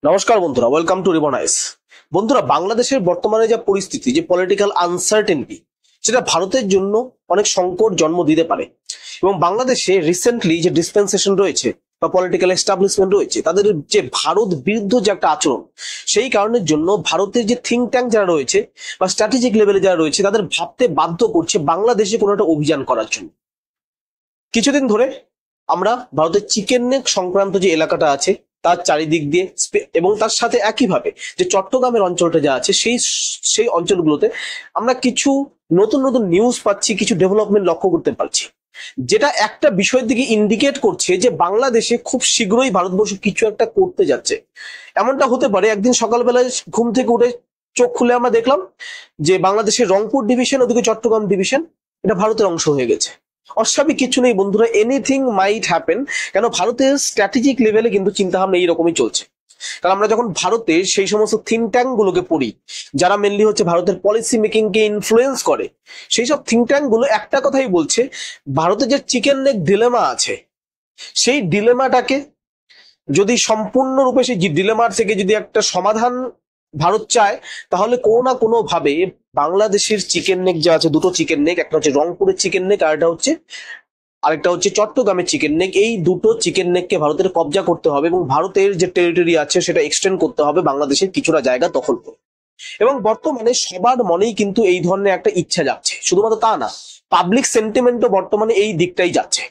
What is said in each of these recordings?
নমস্কার বন্ধুরা, welcome to রিবনাইস। বন্ধুরা, বাংলাদেশের বর্তমানে যা পরিস্থিতি, যে পলিটিক্যাল আনসার্টেনটি, সেটা ভারতের জন্য অনেক সংকট জন্ম দিতে পারে। এবং বাংলাদেশে রিসেন্টলি যে ডিসপেন্সেশন রয়েছে বা পলিটিক্যাল এস্টাবলিশমেন্ট রয়েছে, তাদের যে ভারত বিরুদ্ধ যে একটা আচরণ, সেই কারণের জন্য ভারতের যে থিঙ্ক ট্যাঙ্ক যারা রয়েছে বা স্ট্র্যাটেজিক লেভেলে যারা রয়েছে, তাদের ভাবতে বাধ্য করছে বাংলাদেশে কোনো একটা অভিযান করার জন্য। কিছুদিন ধরে আমরা ভারতের চিকেন নেক সংক্রান্ত যে এলাকাটা আছে তার চারিদিক দিয়ে এবং তার সাথে একইভাবে যে চট্টগ্রামের অঞ্চলটা যা আছে সেই সেই অঞ্চলগুলোতে আমরা কিছু নতুন নতুন নিউজ পাচ্ছি, কিছু ডেভেলপমেন্ট লক্ষ্য করতে পারছি, যেটা একটা বিষয়ের দিকে ইন্ডিকেট করছে যে বাংলাদেশে খুব শীঘ্রই ভারতবর্ষ কিছু একটা করতে যাচ্ছে। এমনটা হতে পারে একদিন সকালবেলায় ঘুম থেকে উঠে চোখ খুলে আমরা দেখলাম যে বাংলাদেশের রংপুর ডিভিশন, ওদিকে চট্টগ্রাম ডিভিশন, এটা ভারতের অংশ হয়ে গেছে। অস্বাভাবিক কিছু নেই বন্ধুরা, এনিথিং মাইট হ্যাপেন। কেন ভারতের স্ট্র্যাটেজিক লেভেলে কিন্তু চিন্তা ভাবনা এইরকমই চলছে। কারণ আমরা যখন ভারতের সেই সমস্ত থিঙ্ক ট্যাঙ্ক গুলোকে পড়ি, যারা মেনলি হচ্ছে ভারতের পলিসি মেকিং কে ইনফ্লুয়েন্স করে, সেই সব থিঙ্ক ট্যাঙ্ক গুলো একটা কথাই বলছে, ভারতের যে চিকেন নেক ডিলেমা আছে, সেই ডিলেমাটাকে যদি সম্পূর্ণরূপে সেই ডিলেমার থেকে যদি একটা সমাধান ভারত চায়, তাহলে কোনো না কোনো ভাবে বাংলাদেশের চিকেন নেক যা আছে, দুটো চিকেন নেক, একটা হচ্ছে রংপুরের চিকেন নেক, আরেকটা হচ্ছে চট্টগ্রামের চিকেন নেক, এই দুটো চিকেন নেককে ভারতের কবজা করতে হবে এবং ভারতের যে টেরিটরি আছে সেটা এক্সটেন্ড করতে হবে বাংলাদেশের কিছুটা জায়গা দখল করে। এবং বর্তমানে সবার মনেই কিন্তু এই ধরনের একটা ইচ্ছা যাচ্ছে, শুধুমাত্র তা না, পাবলিক সেন্টিমেন্টও বর্তমানে এই দিকটাই যাচ্ছে।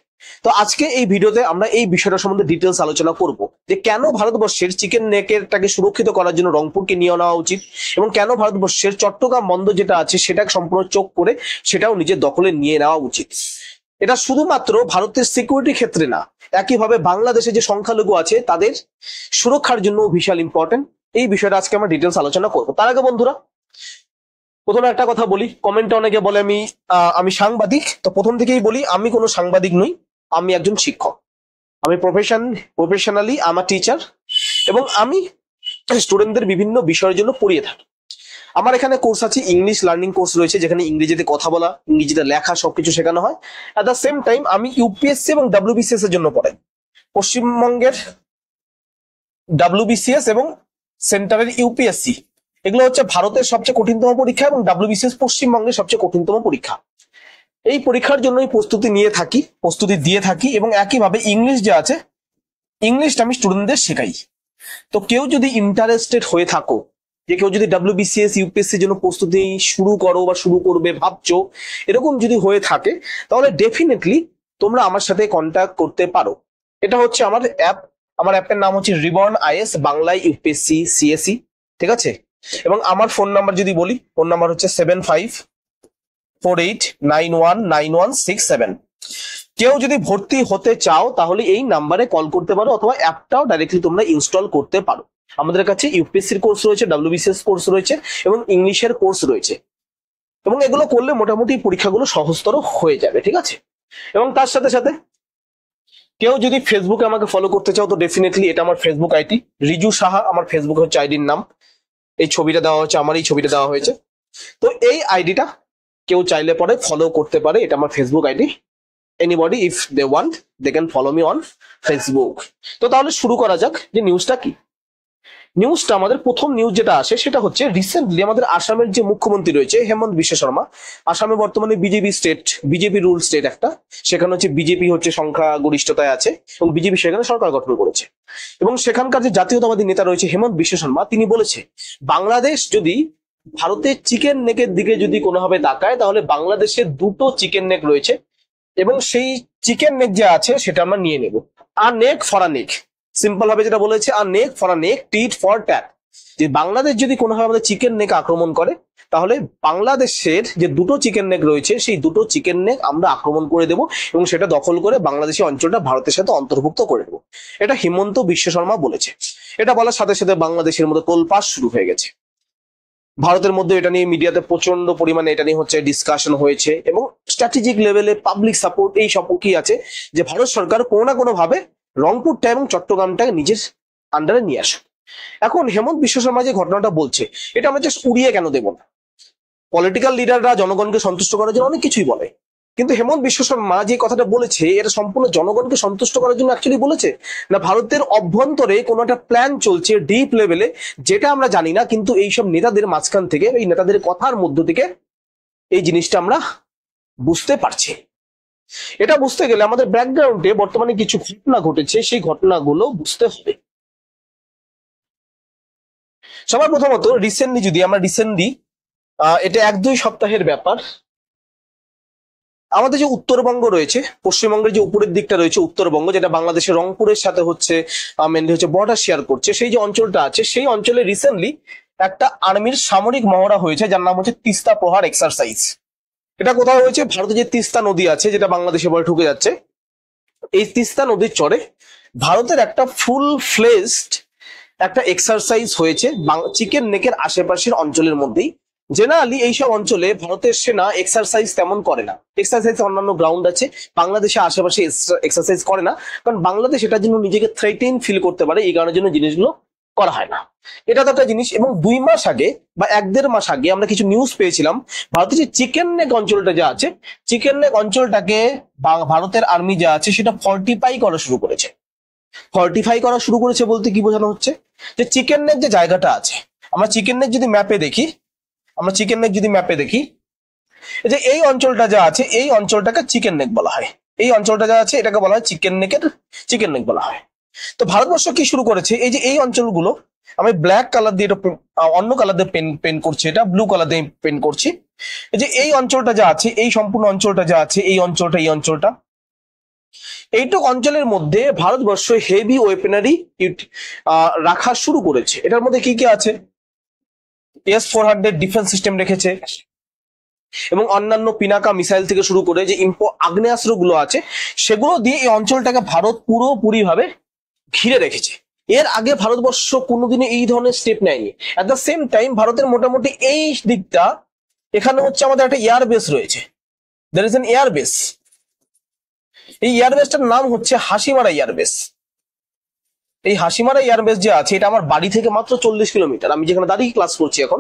তো আজকে এই ভিডিওতে আমরা এই বিষয়টা সম্বন্ধে ডিটেলস আলোচনা করব, যে কেন ভারতবর্ষের চিকেন নেকেরটাকে সুরক্ষিত করার জন্য রংপুরকে নিয়ে নেওয়া উচিত, এবং কেন ভারতবর্ষের চট্টগ্রাম বন্দর যেটা আছে সেটা সম্পূর্ণ চোখ করে সেটাও নিজের দখলে নিয়ে নেওয়া উচিত। এটা শুধুমাত্র ভারতের সিকিউরিটি ক্ষেত্রে না, একইভাবে বাংলাদেশে যে সংখ্যালঘু আছে তাদের সুরক্ষার জন্য বিশাল ইম্পর্টেন্ট। এই বিষয়টা আজকে আমরা ডিটেলস আলোচনা করবো। তার আগে বন্ধুরা, প্রথমে একটা কথা বলি, কমেন্টে অনেকে বলে আমি সাংবাদিক। তো প্রথম থেকেই বলি, আমি কোনো সাংবাদিক নই, আমি একজন শিক্ষক। আমি প্রফেশনালি আমার টিচার, এবং আমি স্টুডেন্টদের বিভিন্ন বিষয়ের জন্য পড়িয়ে থাকি। আমার এখানে কোর্স আছে, ইংলিশ লার্নিং কোর্স রয়েছে, যেখানে ইংরেজিতে কথা বলা, ইংরেজিতে লেখা সবকিছু শেখানো হয়। অ্যাট দ্য সেম টাইম আমি ইউপিএসসি এবং ডাব্লিউবিসিএস এর জন্য পড়াই। পশ্চিমবঙ্গের ডাব্লিউবিসিএস এবং সেন্টারের ইউপিএসসি, এগুলো হচ্ছে ভারতের সবচেয়ে কঠিনতম পরীক্ষা, এবং ডাব্লিউবিসিএস পশ্চিমবঙ্গের সবচেয়ে কঠিনতম পরীক্ষা। এই পরীক্ষার জন্য প্রস্তুতি দিয়ে থাকি, এবং একইভাবে ইংলিশ যে আছে, ইংলিশটা আমি স্টুডেন্টদের শেখাই। তো কেউ যদি ইন্টারেস্টেড হয়ে থাকো, যে কেউ যদি ডাব্লিউবিসিএস ইউপিএসসির জন্য প্রস্তুতি শুরু করো বা শুরু করবে ভাবছো, এরকম যদি হয়ে থাকে, তাহলে ডেফিনেটলি তোমরা আমার সাথে কন্ট্যাক্ট করতে পারো। এটা হচ্ছে আমার অ্যাপ, আমার অ্যাপের নাম হচ্ছে রিবর্ন আইএস বাংলায় ইউপিএসসি সিএসি, ঠিক আছে? এবং আমার ফোন নাম্বার যদি বলি, ফোন নাম্বার হচ্ছে 7548919167। কেউ যদি ভর্তি হতে চাও তাহলে এই নাম্বারে কল করতে পারো, অথবা অ্যাপটাও ডাইরেক্টলি তোমরা ইনস্টল করতে পারো। আমাদের কাছে ইউপিএসসির কোর্স রয়েছে, ডাব্লিউবিসিএস কোর্স রয়েছে, এবং ইংলিশের কোর্স রয়েছে, এবং এগুলো করলে মোটামুটি পরীক্ষাগুলো সহজতর হয়ে যাবে, ঠিক আছে? এবং তার সাথে সাথে কেউ যদি ফেসবুকে আমাকে ফলো করতে চাও, তো ডেফিনেটলি এটা আমার ফেসবুক আইডি, রিজু সাহা আমার ফেসবুক হচ্ছে আইডির নাম। এই ছবিটা দেওয়া হচ্ছে, আমার এই ছবিটা দেওয়া হয়েছে। তো এই আইডিটা কেউ চাইলে পরে ফলো করতে পারে, এটা আমার Facebook ID. Anybody if they want, they can follow me on Facebook. তো তাহলে শুরু করা যাক, যে নিউজটা কি। নিউজটা, আমাদের প্রথম নিউজ যেটা আসে সেটা হচ্ছে, রিসেন্টলি আমাদের আসামের যে মুখ্যমন্ত্রী রয়েছে হেমন্ত বিশ্ব শর্মা, আসামে বর্তমানে বিজেপি রুল স্টেট একটা, সেখানে হচ্ছে বিজেপি হচ্ছে সংখ্যা গরিষ্ঠতায় আছে, এবং বিজেপি সেখানে সরকার গঠন করেছে। এবং সেখানকার যে জাতীয়তাবাদী নেতা রয়েছে হেমন্ত বিশ্ব শর্মা, তিনি বলেছে বাংলাদেশ যদি ভারতের চিকেন নেকের দিকে যদি কোনোভাবে তাকায়, তাহলে বাংলাদেশের দুটো চিকেন নেক রয়েছে, এবং সেই চিকেন নেক যে আছে সেটা আমরা নিয়ে নেব। আর নেক ফর আ নেক, সিম্পল ভাবে যেটা বলেছে, আর নেক for a neck, tit for tat. যে বাংলাদেশ যদি কোনোভাবে আমাদের চিকেন নেক আক্রমণ করে, তাহলে বাংলাদেশের যে দুটো চিকেন নেক রয়েছে সেই দুটো চিকেন নেক আমরা আক্রমণ করে দেব, এবং সেটা দখল করে বাংলাদেশি অঞ্চলটা ভারতের সাথে অন্তর্ভুক্ত করে দেবো। এটা হেমন্ত বিশ্ব শর্মা বলেছে। এটা বলার সাথে সাথে বাংলাদেশের মধ্যে তোলপাড় শুরু হয়ে গেছে। ভারতের মধ্যে এটা নিয়ে মিডিয়াতে প্রচন্ড পরিমাণে এটা নিয়ে হচ্ছে ডিসকাশন হয়েছে, এবং স্ট্র্যাটেজিক লেভেলে পাবলিক সাপোর্ট এই সব কি আছে, যে ভারত সরকার কোনো না কোনো ভাবে রংপুরটা এবং চট্টগ্রামটা নিজের আন্ডারে নিয়ে আসে। এখন হেমন্ত বিশ্ব শর্মা যে ঘটনাটা বলছে, এটা আমরা জাস্ট উড়িয়ে কেন দেব না? পলিটিক্যাল লিডাররা জনগণকে সন্তুষ্ট করার জন্য অনেক কিছুই বলে, কিন্তু হেমন্ত বিশ্ব শর্মা যে কথাটা বলেছে এটা সম্পূর্ণ জনগণকে সন্তুষ্ট করার জন্য অ্যাকচুয়ালি বলেছে, না ভারতের অভ্যন্তরে কোনো একটা প্ল্যান চলছে ডিপ লেভেলে, যেটা আমরা জানি না, কিন্তু এইসব নেতাদের মাঝখান থেকে, এই নেতাদের কথার মধ্য থেকে এই জিনিসটা আমরা বুঝতে পারছি। এটা বুঝতে গেলে আমাদের ব্যাকগ্রাউন্ডে বর্তমানে কিছু ঘটনা ঘটেছে, সেই ঘটনাগুলো বুঝতে হবে। সবার প্রথমত রিসেন্টলি এটা 1-2 সপ্তাহের ব্যাপার, আমাদের যে উত্তরবঙ্গ রয়েছে, পশ্চিমবঙ্গের যে উপরের দিকটা রয়েছে উত্তরবঙ্গ, যেটা বাংলাদেশের রংপুরের সাথে মেনলি হচ্ছে বর্ডার শেয়ার করছে, সেই যে অঞ্চলটা আছে, সেই অঞ্চলে রিসেন্টলি একটা আর্মির সামরিক মহড়া হয়েছে যার নাম হচ্ছে তিস্তা প্রহার এক্সারসাইজ। এটা কোথাও হয়েছে? ভারতে যে তিস্তা নদী আছে, যেটা বাংলাদেশে বলে ঢুকে যাচ্ছে, এই তিস্তা নদীর চরে ভারতের একটা ফুল ফ্লেজড একটা এক্সারসাইজ হয়েছে চিকেন নেকের আশেপাশের অঞ্চলের মধ্যেই। জেনারেলি এইসব অঞ্চলে ভারতের সেনা এক্সারসাইজ তেমন করে না, এক্সারসাইজ অন্যান্য গ্রাউন্ড আছে, বাংলাদেশে আশেপাশে এক্সারসাইজ করে না, কারণ বাংলাদেশ এটার জন্য নিজেকে থ্রেটেন ফিল করতে পারে, এই কারণের জন্য জিনিসগুলো করা হয় না। এটা তো একটা জিনিস। এবং 2 মাস আগে বা 1-1.5 মাস আগে আমরা কিছু নিউজ পেয়েছিলাম, ভারতের যে চিকেন নেক অঞ্চলটা যা আছে, চিকেন নেক অঞ্চলটাকে ভারতের আর্মি যা আছে সেটা ফর্টিফাই করা শুরু করেছে। ফর্টিফাই করা শুরু করেছে বলতে কি বোঝানো হচ্ছে? যে চিকেন নেক যে জায়গাটা আছে, আমরা চিকেন নেক যদি ম্যাপে দেখি, এই যে এই অঞ্চলটা যা আছে, এই অঞ্চলটাকে চিকেন নেক বলা হয়। এই অঞ্চলটা যা আছে এটাকে বলা হয় চিকেন নেক বলা হয়। তো ভারতবর্ষ কি শুরু করেছে, এই যে এই অঞ্চলগুলো, আমি ব্ল্যাক কালার দিয়ে অন্য কালার দিয়ে পেন করছি, এটা ব্লু কালার দিয়ে পেন করছি। এই যে এই অঞ্চলটা যা আছে, এই সম্পূর্ণ অঞ্চলটা যা আছে, এই অঞ্চলটা এইটুক অঞ্চলের মধ্যে ভারতবর্ষ হেভি ওয়েপেনারি রাখা শুরু করেছে। এটার মধ্যে কি কি আছে? S-400 ডিফেন্স সিস্টেম রেখেছে, এবং অন্যান্য পিনাকা মিসাইল থেকে শুরু করে যে আগ্নেয়াস্ত্র গুলো আছে, সেগুলো দিয়ে এই অঞ্চলটাকে ভারত পুরোপুরি ভাবে ঘিরে রেখেছে। এর আগে ভারতবর্ষ কোনোদিনও এই ধরনের স্টেপ নেয়নি। অ্যাট দ্য সেম টাইম ভারতের মোটামুটি এই দিকটা, এখানে হচ্ছে আমাদের একটা এয়ার বেস রয়েছে, there is an air base. এই এয়ারবেসটার নাম হচ্ছে হাসিমারা এয়ারবেস। এই হাসিমারা এয়ারবেস যে আছে, এটা আমার বাড়ি থেকে মাত্র 40 কিলোমিটার, আমি যেখানে দাঁড়িয়ে ক্লাস করছি এখন,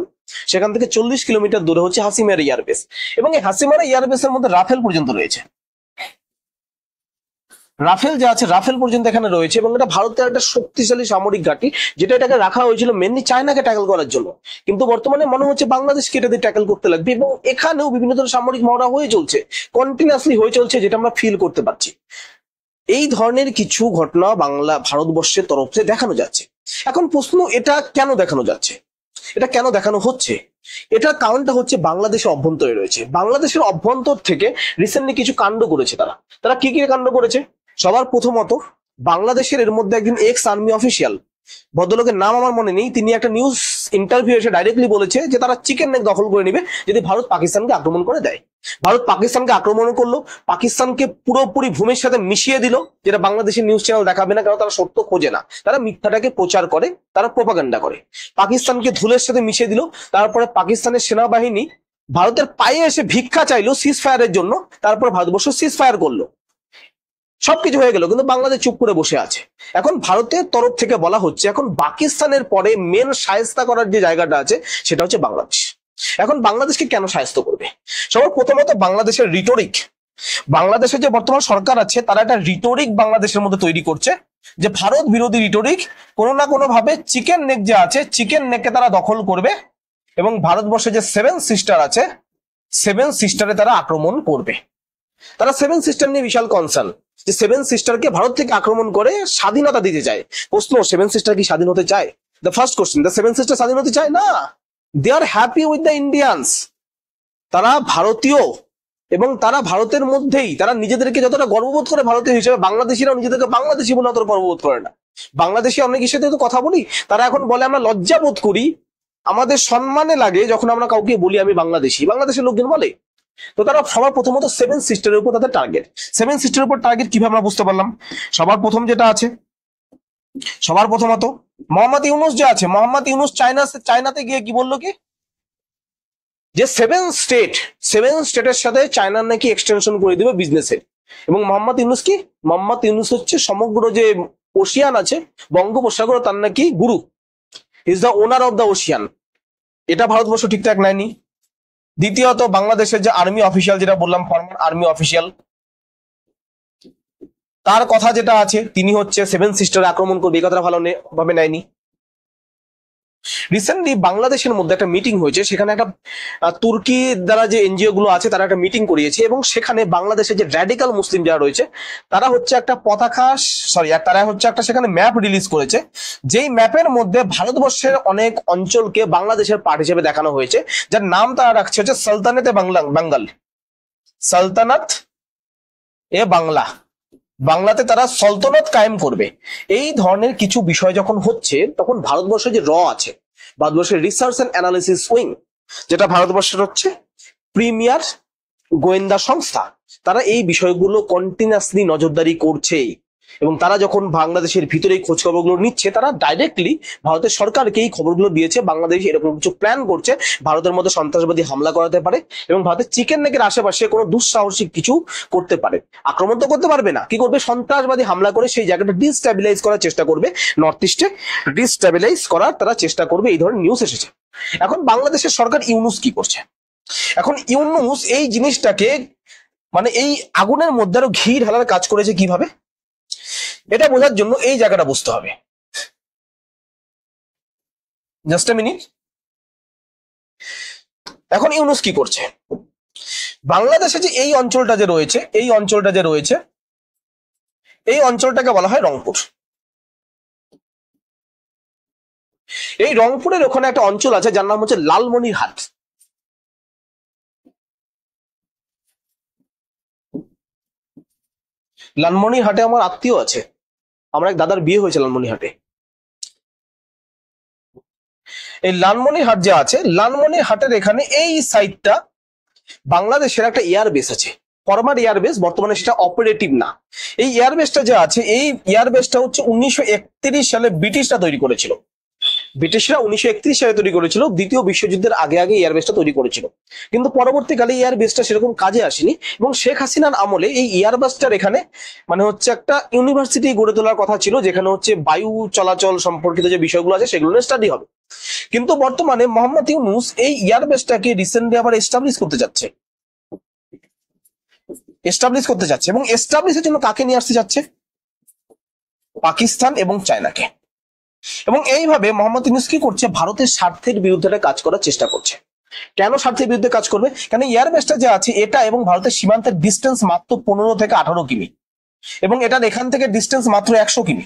সেখান থেকে 40 কিলোমিটার দূরে হচ্ছে হাসিমারা এয়ারবেস। এবং এই হাসিমারা এয়ারবেসের মধ্যে রাফেল পর্যন্ত রয়েছে, রাফেল যা আছে রাফেল পর্যন্ত এখানে রয়েছে। এবং এটা ভারতের একটা শক্তিশালী সামরিক ঘাঁটি, যেটা এটাকে রাখা হয়েছিল মেনলি চায়নাকে ট্যাকল করার জন্য, কিন্তু বর্তমানে মনে হচ্ছে বাংলাদেশকে এটা দিয়ে ট্যাকল করতে লাগবে। এবং এখানেও বিভিন্ন ধরনের সামরিক মহড়া হয়ে চলছে, কন্টিনিউয়াসলি হয়ে চলছে, যেটা আমরা ফিল করতে পারছি। এই ধরনের কিছু ঘটনা ভারতবর্ষের তরফ থেকে দেখানো যাচ্ছে। এখন প্রশ্ন, এটা কেন দেখানো যাচ্ছে, এটা কেন দেখানো হচ্ছে? এটার কারণটা হচ্ছে বাংলাদেশের অভ্যন্তরে রয়েছে। বাংলাদেশের অভ্যন্তর থেকে রিসেন্টলি কিছু কাণ্ড করেছে তারা কি কি কাণ্ড করেছে? সবার প্রথমত, বাংলাদেশের এর মধ্যে একজন এক্স আর্মি অফিসিয়াল, ভদ্রলোকের নাম আমার মনে নেই, তিনি একটা নিউজ ইন্টারভিউ এসে ডাইরেক্টলি বলেছে যে তারা চিকেন নেক দখল করে নিবে যদি ভারত পাকিস্তানকে আক্রমণ করে দেয়। ভারত পাকিস্তানকে আক্রমণ করলো, পাকিস্তানকে পুরোপুরি ভূমির সাথে মিশিয়ে দিল, যেটা বাংলাদেশের নিউজ চ্যানেল দেখাবে না, কারণ তারা সত্য খোঁজে না, তারা মিথ্যাটাকে প্রচার করে, তারা প্রোপাগান্ডা করে। পাকিস্তানকে ধুলের সাথে মিশিয়ে দিল। তারপরে পাকিস্তানের সেনাবাহিনী ভারতের পায়ে এসে ভিক্ষা চাইলো সিজ ফায়ারের জন্য, তারপর ভারতবর্ষ সিজ ফায়ার করলো, সবকিছু হয়ে গেল, কিন্তু বাংলাদেশ চুপ করে বসে আছে। এখন ভারতের তরফ থেকে বলা হচ্ছে, এখন পাকিস্তানের পরে মেন শায়েস্তা করার যে জায়গাটা আছে সেটা হচ্ছে বাংলাদেশ। এখন বাংলাদেশকে কেন শায়েস্তা করবে? সবার প্রথমত বাংলাদেশের রিটোরিক, বাংলাদেশের যে বর্তমান সরকার আছে তারা একটা রিটোরিক বাংলাদেশের মধ্যে তৈরি করছে, যে ভারত বিরোধী রিটোরিক, কোনো না কোনো ভাবে চিকেন নেক যে আছে, চিকেন নেককে তারা দখল করবে, এবং ভারতবর্ষে যে 7 সিস্টার আছে, 7 সিস্টারে তারা আক্রমণ করবে। তারা 7 সিস্টার নিয়ে বিশাল কনসার্ন, যে 7 সিস্টারকে ভারত থেকে আক্রমণ করে স্বাধীনতা দিতে চায়। প্রশ্ন, 7 সিস্টার কি স্বাধীন হতে চায়? The first question, the 7 sister স্বাধীন হতে চায় না। দে আর হ্যাপি উইথ দ্য ইন্ডিয়ান্স। তারা ভারতীয়, এবং তারা ভারতের মধ্যেই, তারা নিজেদেরকে যতটা গর্ববোধ করে ভারতীয় হিসেবে, বাংলাদেশিরাও নিজেদেরকে বাংলাদেশি বলে অতটা গর্ববোধ করে না। বাংলাদেশি অনেকের সাথে তো কথা বলি, তারা এখন বলে আমরা লজ্জা বোধ করি, আমাদের সম্মানে লাগে যখন আমরা কাউকে বলি আমি বাংলাদেশি। বাংলাদেশের লোকজন বলে। তো তারা সবার প্রথমত 7 সিস্টারের উপর তাদের টার্গেট। 7 সিস্টারের উপর টার্গেট কিভাবে আমরা বুঝতে পারলাম? সবার প্রথম যেটা আছে, সবার প্রথমত মোহাম্মদ ইউনুস যে আছে, মোহাম্মদ ইউনুস চায়নাতে গিয়ে কি বললো, কি যে 7 স্টেটের সাথে চায়নার নাকি এক্সটেনশন করে দিবে বিজনেসের। এবং মোহাম্মদ ইউনুস হচ্ছে সমগ্র যে ওশিয়ান আছে, বঙ্গোপসাগর, তার নাকি গুরু, is the owner of the Ocean. এটা ভারতবর্ষ ঠিকঠাক নেয়নি। দ্বিতীয়ত বাংলাদেশের যে আর্মি অফিসিয়াল, যেটা বললাম ফর্মার আর্মি অফিসিয়াল, তার কথা যেটা আছে, তিনি হচ্ছে সেভেন সিস্টার আক্রমণ করবে, এই কথাটা ভাবে নেয়নি। রিসেন্টলি বাংলাদেশের মধ্যে একটা মিটিং হয়েছে, সেখানে একটা তুর্কি দ্বারা যে এনজিও গুলো আছে তারা একটা মিটিং করিয়েছে, এবং সেখানে বাংলাদেশের যে র্যাডিক্যাল মুসলিম যারা রয়েছে তারা হচ্ছে একটা তারা হচ্ছে একটা সেখানে ম্যাপ রিলিজ করেছে, যেই ম্যাপের মধ্যে ভারতবর্ষের অনেক অঞ্চলকে বাংলাদেশের পার্ট হিসেবে দেখানো হয়েছে, যার নাম তারা রাখছে হচ্ছে সালতানাতে বাঙ্গাল, সালতানাত এ বাংলা, বাংলাতে তারা সলতনত কায়েম করবে। এই ধরনের কিছু বিষয় যখন হচ্ছে, তখন ভারতবর্ষের যে আছে, ভারতবর্ষের রিসার্চ এন্ড অ্যানালিসিস উইং, যেটা ভারতবর্ষের হচ্ছে প্রিমিয়ার গোয়েন্দা সংস্থা, তারা এই বিষয়গুলো কন্টিনিউয়াসলি নজরদারি করছে, এবং তারা যখন বাংলাদেশের ভিতরে খোঁজ খবরগুলো নিচ্ছে, তারা ডাইরেক্টলি ভারতের সরকারকে এই খবরগুলো দিয়েছে বাংলাদেশ এরকম কিছু প্ল্যান করছে, ভারতের মধ্যে সন্ত্রাসবাদী হামলা করাতে পারে, এবং ভারতের চিকেন নেকের আশেপাশে কোনো দুঃসাহসিক কিছু করতে পারে। আক্রমণ তো করতে পারবে না, কি করবে, সন্ত্রাসবাদী হামলা করে সেই জায়গাটা ডিস্টেবিলাইজ করার চেষ্টা করবে, নর্থ ইস্টে ডিস্টেবিলাইজ করার তারা চেষ্টা করবে, এই ধরনের নিউজ এসেছে। এখন বাংলাদেশের সরকার ইউনুস কি করছে, এখন ইউনুস এই জিনিসটাকে মানে এই আগুনের মধ্যে আরো ঘি ঢালার কাজ করেছে কিভাবে, এটা বোঝার জন্য এই জায়গাটা বুঝতে হবে। Just a minute. এখন ইউনুস কি করছে, বাংলাদেশে যে এই অঞ্চলটা যে রয়েছে, এই অঞ্চলটাকে বলা হয় রংপুর। এই রংপুরের ওখানে একটা অঞ্চল আছে যার নাম হচ্ছে লালমনিরহাট। লালমনিরহাটে আমার আত্মীয় আছে, আমার এক দাদার বিয়ে হয়েছে লালমনিরহাটে। এই লালমনিরহাট যে আছে, লালমনিরহাটের এখানে এই সাইডটা বাংলাদেশের একটা এয়ারবেস আছে, ফরমার এয়ারবেস, বর্তমানে সেটা অপারেটিভ না। এই এয়ারবেসটা যে আছে, এই এয়ারবেসটা হচ্ছে 1931 সালে ব্রিটিশরা তৈরি করেছিল, ব্রিটিশরা 1931 সালে তৈরি করেছিল, দ্বিতীয় বিশ্বযুদ্ধের আগে আগে এয়ারবেসটা তৈরি করেছিল, কিন্তু পরবর্তীকালে এয়ারবেসটা সেরকম কাজে আসেনি, এবং শেখ হাসিনার আমলে এই এয়ারবেসটার এখানে মানে হচ্ছে একটা ইউনিভার্সিটি গড়ে তোলার কথা ছিল, যেখানে হচ্ছে বায়ু চলাচল সম্পর্কিত যে বিষয়গুলো আছে সেগুলো নিয়ে স্টাডি হবে। কিন্তু বর্তমানে মোহাম্মদ ইউনুস এই এয়ারবেসটাকে রিসেন্টলি আবার এস্টাবলিশ করতে যাচ্ছে, এবং এস্টাবলিশের জন্য কাকে নিয়ে আসতে যাচ্ছে, পাকিস্তান এবং চায়নাকে। এবং এইভাবে মোহাম্মদ ইউনুস কি করছে, ভারতের স্বার্থের বিরুদ্ধে কাজ করার চেষ্টা করছে। কেন স্বার্থের বিরুদ্ধে কাজ করবে, কেন এয়ারবেসটা যে আছে এটা এবং ভারতের সীমান্তের ডিস্টেন্স মাত্র 15 থেকে 18 কিমি, এবং এটার এখান থেকে ডিস্টেন্স মাত্র 100 কিমি,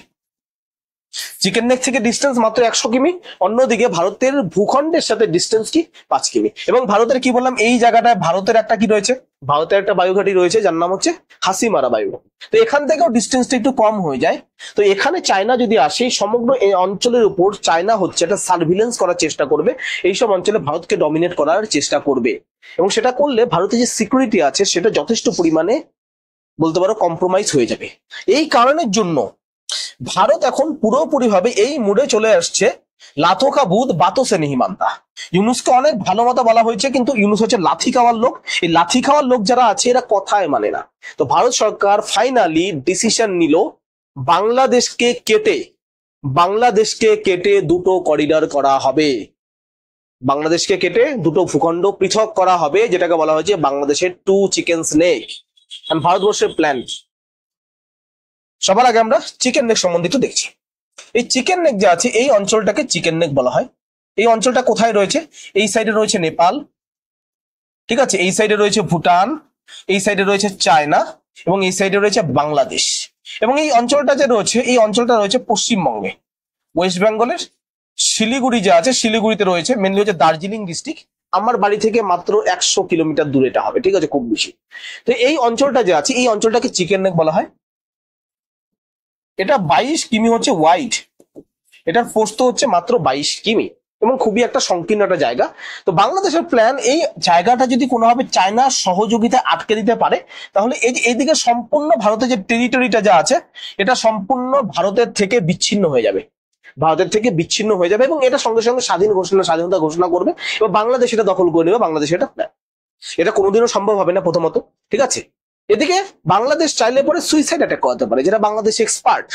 চিকেন নেক থেকে ডিস্টেন্স মাত্র 100 কিমি, অন্যদিকে ভারতের ভূখণ্ডের সাথে ডিস্টেন্স কি 5 কিমি। এবং ভারতের কি বললাম, এই জায়গাটায় ভারতের একটা কি রয়েছে, ভারতের একটা বায়ুঘাটি রয়েছে যার নাম হচ্ছে হাসিমারা বায়ু, তো এখান থেকেও ডিস্টেন্সটা একটু কম হয়ে যায়। তো এখানে চায়না যদি আসে, সমগ্র এই অঞ্চলের উপর চায়না হচ্ছে একটা সার্ভিলেন্স করার চেষ্টা করবে, এইসব অঞ্চলে ভারতকে ডমিনেট করার চেষ্টা করবে, এবং সেটা করলে ভারতের যে সিকিউরিটি আছে সেটা যথেষ্ট পরিমাণে বলতে পারো কম্প্রোমাইজ হয়ে যাবে। এই কারণের জন্য ভারত এখন পুরোপুরি ভাবে এই মুডে চলে আসছে, লাথোকা বুধ বাতো সে নেহি মানতা। ইউনুসকে অনেক ভালো মতো বলা হয়েছে, কিন্তু ইউনুস হচ্ছে লাথি খাওয়ার লোক, এই লাথি খাওয়ার লোক যারা আছে এরা কথায় মানে না। তো ভারত সরকার ফাইনালি ডিসিশন নিল, বাংলাদেশকে কেটে দুটো করিডর করা হবে, বাংলাদেশকে কেটে দুটো ভূখণ্ড পৃথক করা হবে, যেটাকে বলা হয়েছে বাংলাদেশের 2 চিকেন নেক। ভারতবর্ষের প্ল্যান, সবার আগে আমরা চিকেন নেক সম্বন্ধিত দেখছি। এই চিকেন নেক যে আছে, এই অঞ্চলটাকে চিকেন নেক বলা হয়। এই অঞ্চলটা কোথায় রয়েছে, এই সাইডে রয়েছে নেপাল, ঠিক আছে, এই সাইডে রয়েছে ভুটান, এই সাইডে রয়েছে চায়না, এবং এই সাইডে রয়েছে বাংলাদেশ। এবং এই অঞ্চলটা যে রয়েছে, এই অঞ্চলটা রয়েছে পশ্চিমবঙ্গে, ওয়েস্ট বেঙ্গলের শিলিগুড়ি যে আছে, শিলিগুড়িতে রয়েছে, মেনলি হচ্ছে দার্জিলিং ডিস্ট্রিক্ট, আমার বাড়ি থেকে মাত্র 100 কিলোমিটার দূরে এটা হবে, ঠিক আছে, খুব বেশি। তো এই অঞ্চলটা যে আছে, এই অঞ্চলটাকে চিকেন নেক বলা হয়। এটা 22 কিমি হচ্ছে ওয়াইড, এটার প্রস্থ হচ্ছে মাত্র 22 কিমি, এবং খুবই একটা সংকীর্ণ একটা জায়গা। তো বাংলাদেশের প্ল্যান, এই জায়গাটা যদি কোনোভাবে চায়নার সহযোগিতায় আটকে দিতে পারে, তাহলে এই যে এইদিকে সম্পূর্ণ ভারতের যে টেরিটরিটা যা আছে, এটা সম্পূর্ণ ভারতের থেকে বিচ্ছিন্ন হয়ে যাবে, এবং এটা সঙ্গে সঙ্গে স্বাধীনতা ঘোষণা করবে, এবং বাংলাদেশ এটা দখল করে নেবে। বাংলাদেশ এটা প্ল্যান, এটা কোনোদিনও সম্ভব হবে না প্রথমত, ঠিক আছে। এদিকে বাংলাদেশ চাইলে পরে সুইসাইড অ্যাটাক করাতে পারে, যেটা বাংলাদেশ এক্সপার্ট,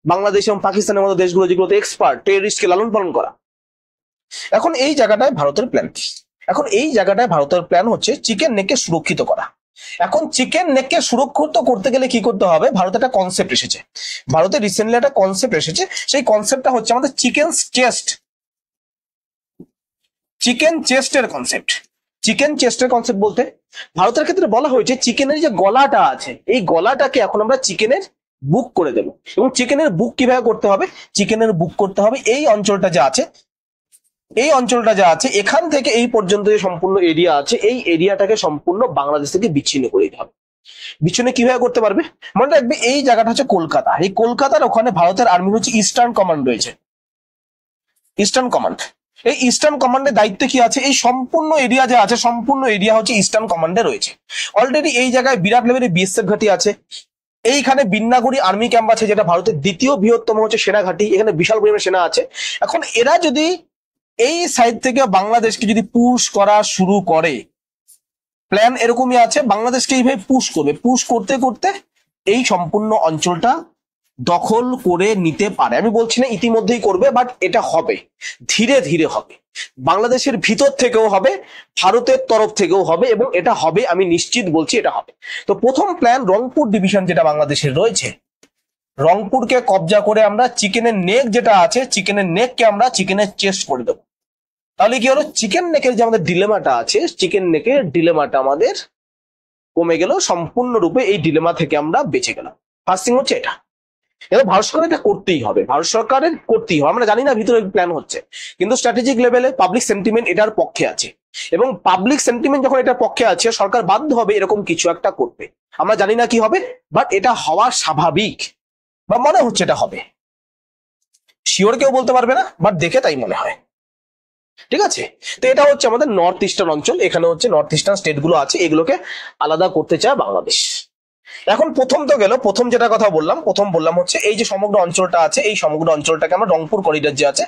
বাংলাদেশ এবং পাকিস্তানের মতো দেশগুলো যেগুলোতে এক্সপার্ট টেররিস্টকে লালন পালন করা। এখন এই জায়গাটায় ভারতের প্ল্যান, এখন এই জায়গাটায় ভারতের প্ল্যান হচ্ছে চিকেন নেককে সুরক্ষিত করা। এখন চিকেন নেককে সুরক্ষিত করতে গেলে কি করতে হবে, ভারতে একটা কনসেপ্ট এসেছে, ভারতে রিসেন্টলি একটা কনসেপ্ট এসেছে, সেই কনসেপ্টটা হচ্ছে আমাদের চিকেন চেস্ট, চিকেন চেস্টের কনসেপ্ট। চিকেন চেস্টের কনসেপ্ট বলতে ভারতের ক্ষেত্রে বলা হয়েছে চিকেনের যে গলাটা আছে এই গলাটাকে এখন আমরা চিকেনের বুক করে দেবো। এবং চিকেনের বুক কিভাবে করতে হবে, চিকেনের বুক করতে হবে এই অঞ্চলটা যা আছে, এই অঞ্চলটা যা আছে এখান থেকে এই পর্যন্ত যে সম্পূর্ণ এরিয়া আছে এই এরিয়াটাকে সম্পূর্ণ বাংলাদেশ থেকে বিচ্ছিন্ন করে দিতে হবে। বিচ্ছিন্ন কিভাবে করতে পারবে, মনে রাখবে এই জায়গাটা হচ্ছে কলকাতা, এই কলকাতার ওখানে ভারতের আর্মি হচ্ছে ইস্টার্ন কমান্ড রয়েছে, ইস্টার্ন কমান্ড। এই ইস্টার্ন কমান্ডের দায়িত্বে কি আছে, এই সম্পূর্ণ এরিয়া যা আছে সম্পূর্ণ এরিয়া হচ্ছে ইস্টার্ন কমান্ডে রয়েছে। অলরেডি এই জায়গায় বিরাট লেভেলের বিএসএফ ঘাঁটি আছে, এইখানে বিন্নাগুড়ি আর্মি ক্যাম্প আছে যেটা ভারতের দ্বিতীয় বৃহত্তম হচ্ছে সেনা ঘাঁটি, এখানে বিশাল পরিমাণে সেনা আছে। এখন এরা যদি এই সাইড থেকে বাংলাদেশকে যদি পুশ করা শুরু করে, প্ল্যান এরকমই আছে, বাংলাদেশকে এইভাবে পুশ করবে, পুশ করতে করতে এই সম্পূর্ণ অঞ্চলটা দখল করে নিতে পারে। আমি বলছি না ইতিমধ্যেই করবে, বাট এটা হবে, ধীরে ধীরে হবে, বাংলাদেশের ভিতর থেকেও হবে, ভারতের তরফ থেকেও হবে, এবং এটা হবে আমি নিশ্চিত বলছি এটা হবে। তো প্রথম প্ল্যান রংপুর ডিভিশন যেটা বাংলাদেশের রয়েছে, রংপুরকে কবজা করে আমরা চিকেনের নেক যেটা আছে চিকেনের নেককে আমরা চিকেনের চেস্ট করে দেবো। তাহলে কি হলো, চিকেন নেকের যে আমাদের ডিলেমাটা আছে চিকেন নেকের ডিলেমাটা আমাদের কমে গেল, সম্পূর্ণরূপে এই ডিলেমা থেকে আমরা বেঁচে গেলাম। ফার্স্ট থিং হচ্ছে এটা, এবার ভারত সরকার এটা করতেই হবে, ভারত সরকারের করতেই হবে। আমরা জানি না ভিতরে প্ল্যান হচ্ছে, কিন্তু স্ট্র্যাটেজিক লেভেলে পাবলিক সেন্টিমেন্ট এটার পক্ষে আছে, এবং পাবলিক সেন্টিমেন্ট যখন এটার পক্ষে আছে সরকার বাধ্য হবে এরকম কিছু একটা করতে। আমরা জানি না কি হবে, বাট এটা হওয়া স্বাভাবিক, বা মনে হচ্ছে এটা হবে, শিওর কেউ বলতে পারবে না, বাট দেখে তাই মনে হয়। ঠিক আছে, তো এটা হচ্ছে আমাদের নর্থ ইস্টার্ন অঞ্চল, এখানে হচ্ছে নর্থ ইস্টার্ন স্টেট গুলো আছে, এগুলোকে আলাদা করতে চায় বাংলাদেশ। এখন প্রথম তো গেল, প্রথম যেটা কথা বললাম, প্রথম বললাম হচ্ছে এই যে সমগ্র অঞ্চলটা আছে এই সমগ্র অঞ্চলটাকে আমরা রংপুর করিডোর যে আছে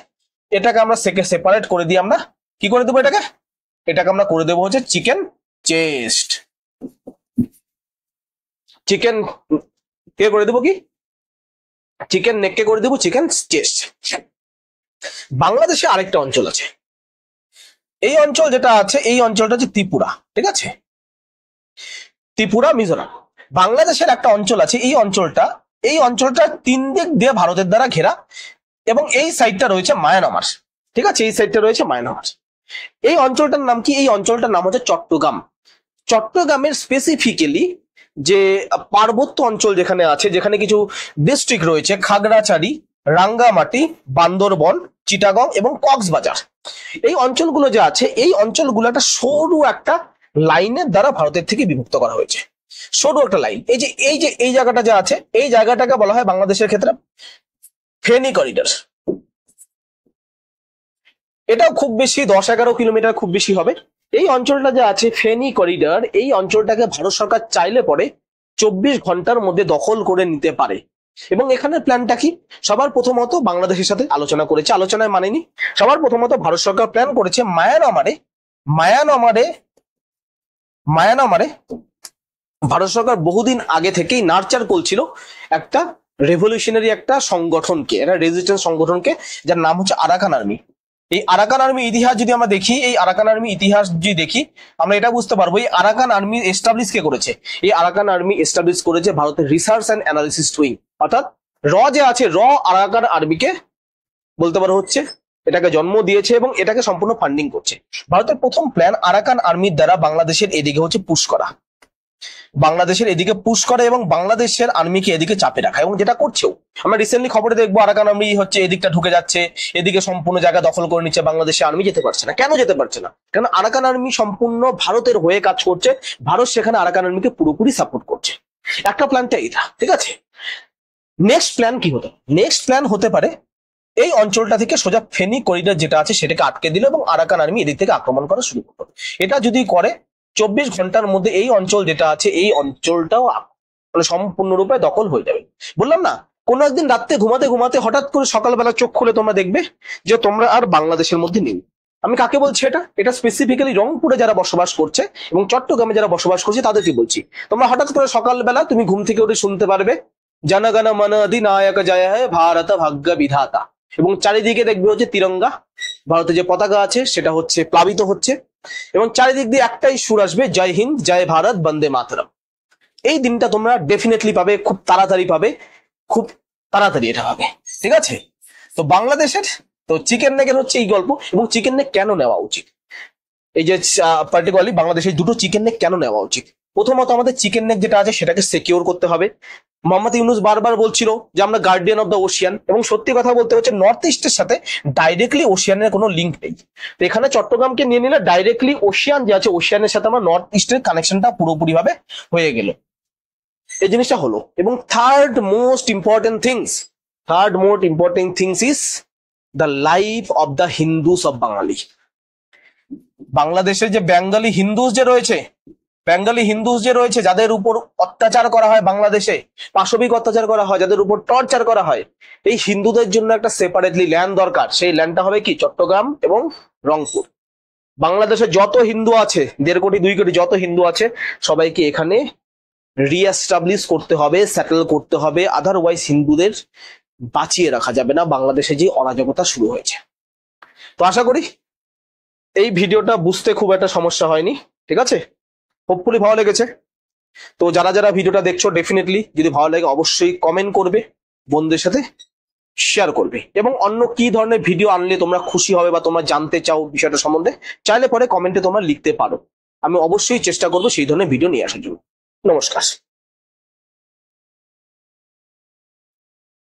এটাকে আমরা সেপারেট করে দিই, আমরা কি করে দেবো এটাকে, এটাকে আমরা করে দেবো হচ্ছে চিকেন চেস্ট, চিকেন কে করে দেবো কি, চিকেন নেককে করে দেবো চিকেন চেস্ট। বাংলাদেশে আরেকটা অঞ্চল আছে, এই অঞ্চল যেটা আছে এই অঞ্চলটা হচ্ছে ত্রিপুরা, ঠিক আছে, ত্রিপুরা মিজোরাম। বাংলাদেশের একটা অঞ্চল আছে, এই অঞ্চলটা তিন দিক দিয়ে ভারতের দ্বারা ঘেরা, এবং এই সাইডটা রয়েছে মায়ানমার, ঠিক আছে, এই সাইডটা রয়েছে মায়ানমার। এই অঞ্চলটার নাম কি, এই অঞ্চলটার নাম হচ্ছে চট্টগ্রাম। চট্টগ্রামের স্পেসিফিক্যালি যে পার্বত্য অঞ্চল যেখানে আছে, যেখানে কিছু ডিস্ট্রিক্ট রয়েছে, খাগড়াছড়ি, রাঙ্গামাটি, বান্দরবন, চিটাগং এবং কক্সবাজার, এই অঞ্চলগুলো যে আছে এই অঞ্চলগুলো একটা সরু একটা লাইনের দ্বারা ভারতের থেকে বিভক্ত করা হয়েছে, সরু একটা লাইন। এই জায়গাটা যে আছে এই জায়গাটাকে বলা হয় বাংলাদেশের ক্ষেত্রে ফেনী করিডোর। এটাও খুব বেশি 10-11 কিলোমিটার খুব বেশি হবে। এই অঞ্চলটা যে আছে ফেনী করিডোর, এই অঞ্চলটাকে ভারত সরকার চাইলে পরে 24 ঘন্টার মধ্যে দখল করে নিতে পারে। এবং এখানে প্ল্যানটা কি, সবার প্রথমত বাংলাদেশের সাথে আলোচনা করেছে, আলোচনায় মানেনি, সবার প্রথমত ভারত সরকার প্ল্যান করেছে মায়ানমারে ভারত সরকার বহুদিন আগে থেকেই নার্চার করছিল একটা রেভলিউশনারি একটা সংগঠনকে, একটা রেজিস্ট্যান্স সংগঠনকে, যার নাম হচ্ছে আরাকান আর্মি। এই আরাকান আর্মি ইতিহাস যদি আমরা দেখি, এই আরাকান আর্মি ইতিহাস যদি দেখি আমরা এটা বুঝতে পারবো এই আরাকান আর্মি এস্টাবলিশ কে করেছে, এই আরাকান আর্মি এস্টাবলিশ করেছে ভারতের রিসার্চ অ্যান্ড অ্যানালিসিস উইং, অর্থাৎ যে আছে আরাকান আর্মিকে বলতে পারো হচ্ছে এটাকে জন্ম দিয়েছে এবং এটাকে সম্পূর্ণ ফান্ডিং করছে। ভারতের প্রথম প্ল্যান আরাকান আর্মির দ্বারা বাংলাদেশের এদিকে হচ্ছে পুশ করা, বাংলাদেশের এদিকে পুশ করে এবং বাংলাদেশের আর্মিকে এদিকে চাপে রাখা, এবং যেটা করছেও আমরা রিসেন্টলি খবরে দেখবো আরাকান আর্মি হচ্ছে এদিকটা ঢুকে যাচ্ছে, এদিকে সম্পূর্ণ জায়গা দখল করে নিচ্ছে, বাংলাদেশের আর্মি যেতে পারছে না। কেন যেতে পারছে না, কারণ আরাকান আর্মি সম্পূর্ণ ভারতের হয়ে কাজ করছে, ভারত সেখানে আরাকান আর্মিকে পুরোপুরি সাপোর্ট করছে। একটা প্ল্যানটা এটা, ঠিক আছে। নেক্সট প্ল্যান কি হতো, নেক্সট প্ল্যান হতে পারে এই অঞ্চলটা থেকে সোজা ফেনী করিডোর যেটা আছে সেটাকে আটকে দিল এবং আরাকান আর্মি এদিক থেকে আক্রমণ করা শুরু করলো। এটা যদি করে 24 ঘন্টার মধ্যে এই অঞ্চল যেটা আছে এই অঞ্চলটাও মানে সম্পূর্ণরূপে দখল হয়ে যাবে। বললাম না, কোনো একদিন রাত্রে ঘুমাতে ঘুমাতে হঠাৎ করে সকালবেলা চোখ খুলে তোমরা দেখবে যে তোমরা আর বাংলাদেশের মধ্যে নেই। আমি কাকে বলছি, এটা স্পেসিফিক্যালি রংপুরে যারা বসবাস করছে এবং চট্টগ্রামে যারা বসবাস করছে তাদেরকে বলছি। তোমরা হঠাৎ করে সকালবেলা তুমি ঘুম থেকে উঠে শুনতে পারবে জনগণ মন অধিনায়ক জয় হে ভারত ভাগ্য বিধাতা, এবং চারিদিকে দেখবে হচ্ছে তিরঙ্গা, ভারতের যে পতাকা আছে সেটা হচ্ছে প্লাবিত হচ্ছে, এবং চারিদিক দিয়ে একটাই সুর আসবে, জয় হিন্দ, জয় ভারত, বন্দে মাতরম। এই দিনটা তোমরা ডেফিনেটলি পাবে, খুব তাড়াতাড়ি পাবে, খুব তাড়াতাড়ি এটা পাবে। ঠিক আছে, তো বাংলাদেশের তো চিকেন নেকের হচ্ছে এই গল্প। এবং চিকেন নেক কেন নেওয়া উচিত, এই যে পার্টিকুলারলি বাংলাদেশে দুটো চিকেন নেক কেন নেওয়া উচিত। প্রথমত আমাদের চিকেন নেক যেটা আছে সেটাকে সিকিউর করতে হবে। মোহাম্মদ ইউনুস বারবার বলছিল যে আমরা গার্ডিয়ান অফ দ্য ওশিয়ান, এবং সত্যি কথা বলতে হচ্ছে নর্থ ইস্টের সাথে ডাইরেক্টলি ওশিয়ানের কোনো লিঙ্ক নেই। তো এখানে চট্টগ্রামকে নিয়ে নিলে ডাইরেক্টলি ওশিয়ান যে আছে, ওশিয়ানের সাথে আমরা নর্থ ইস্টের কানেকশনটা পুরোপুরি ভাবে হয়ে গেল, এই জিনিসটা হলো। এবং third most important things is the life of the Hindus of Bangali. বাংলাদেশের যে বেঙ্গলি হিন্দুস যে রয়েছে, যাদের উপর অত্যাচার করা হয় বাংলাদেশে, পাশবিক অত্যাচার করা হয়, যাদের উপর টর্চার করা হয়, এই হিন্দুদের জন্য একটা সেপারেটলি ল্যান্ড দরকার। সেই ল্যান্ডটা হবে কি, চট্টগ্রাম এবং রংপুর। বাংলাদেশে যত হিন্দু আছে, 1.5 কোটি 2 কোটি যত হিন্দু আছে, সবাইকে এখানে রিএস্টাবলিশ করতে হবে, সেটেল করতে হবে। আদারওয়াইজ হিন্দুদের বাঁচিয়ে রাখা যাবে না, বাংলাদেশে যে অরাজকতা শুরু হয়েছে। তো আশা করি এই ভিডিওটা বুঝতে খুব একটা সমস্যা হয়নি। ঠিক আছে, হোপফুলি ভালো লেগেছে। তো যারা যারা ভিডিওটা দেখছো, ডেফিনেটলি যদি ভালো লাগে অবশ্যই কমেন্ট করবে, বন্ধুদের সাথে শেয়ার করবে, এবং অন্য কি ধরনের ভিডিও আনলে তোমরা খুশি হবে বা তোমরা জানতে চাও বিষয়টা সম্বন্ধে, চাইলে পরে কমেন্টে তোমরা লিখতে পারো। আমি অবশ্যই চেষ্টা করবো সেই ধরনের ভিডিও নিয়ে আসার জন্য। নমস্কার।